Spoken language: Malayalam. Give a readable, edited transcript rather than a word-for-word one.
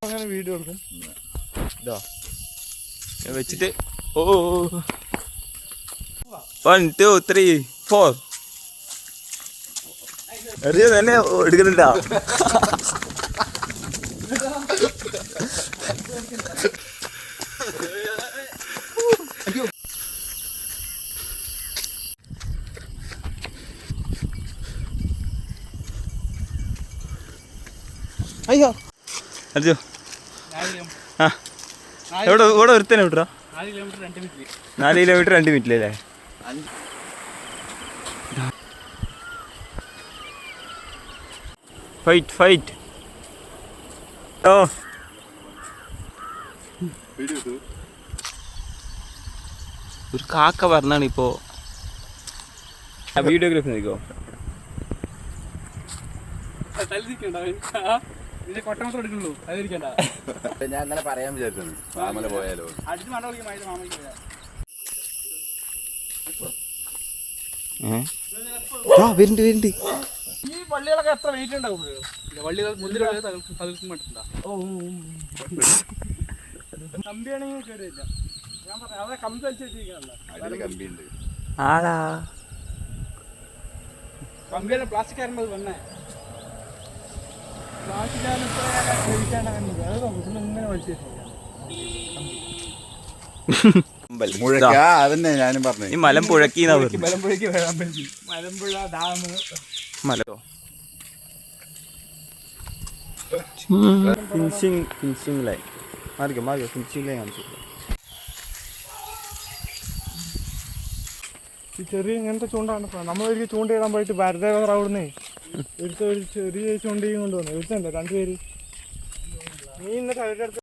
അങ്ങനെ വീഡിയോ എടുക്കും. ഇതാ വെച്ചിട്ട് 1 2 3 4 എറിയ തന്നെ എടുക്കുന്നുണ്ടാ. അയ്യോ അർജു ആ എവിടെ ഇവിടെ ഒരുത്തന്നെ വിട്ടോ. 4 കിലോമീറ്റർ 2 മിനിറ്റിലല്ലേ? ഫൈറ്റ് ഓ ഒരു കാക്ക പറഞ്ഞാണ് ഇപ്പോ. വീഡിയോഗ്രാഫി നോക്കോ. ഞാൻ അങ്ങനെ പറയാൻ വിചാരിക്കുന്നു. മാമല പോയാലോ? വരുന്നുണ്ട്. ഈ വള്ളികളൊക്കെ എത്ര വെയിറ്റ് ഉണ്ടാവും? വള്ളികൾ കമ്പിയാണെങ്കിൽ കയറിയില്ല. ഞാൻ പറയാം അവിടെ കമ്പി വലിച്ചിരിക്കുകയല്ല. ആടാ കമ്പിയുടെ പ്ലാസ്റ്റിക് ആയിരുന്നത് വന്നേ. പ്ലാസ്റ്റിക് ഇങ്ങനെ വലിച്ചിരിക്കുക. അതന്നെ ഞാനും പറഞ്ഞു. ഈ മലമ്പുഴക്കി മലമ്പുഴയ്ക്ക് മലമ്പുഴ ഡാം മലോ ഫിനിഷിംഗ് ലൈൻ മാറിക്കോ ഫിനിഷിംഗ് ലൈൻ കാണിച്ചു. ഈ ചെറിയ ഇങ്ങനത്തെ ചൂണ്ടാണ്. നമ്മളൊരിക്കൽ ചൂണ്ടയിടാൻ പോയിട്ട് ഭാരതേവർ അവിടുന്ന് ഒരു ചെറിയ ചൂണ്ടയും കൊണ്ടുവന്നു. ഒരുത്തല്ല 2 പേര്. നീ എന്നിട്ട് അവരുടെ അടുത്ത്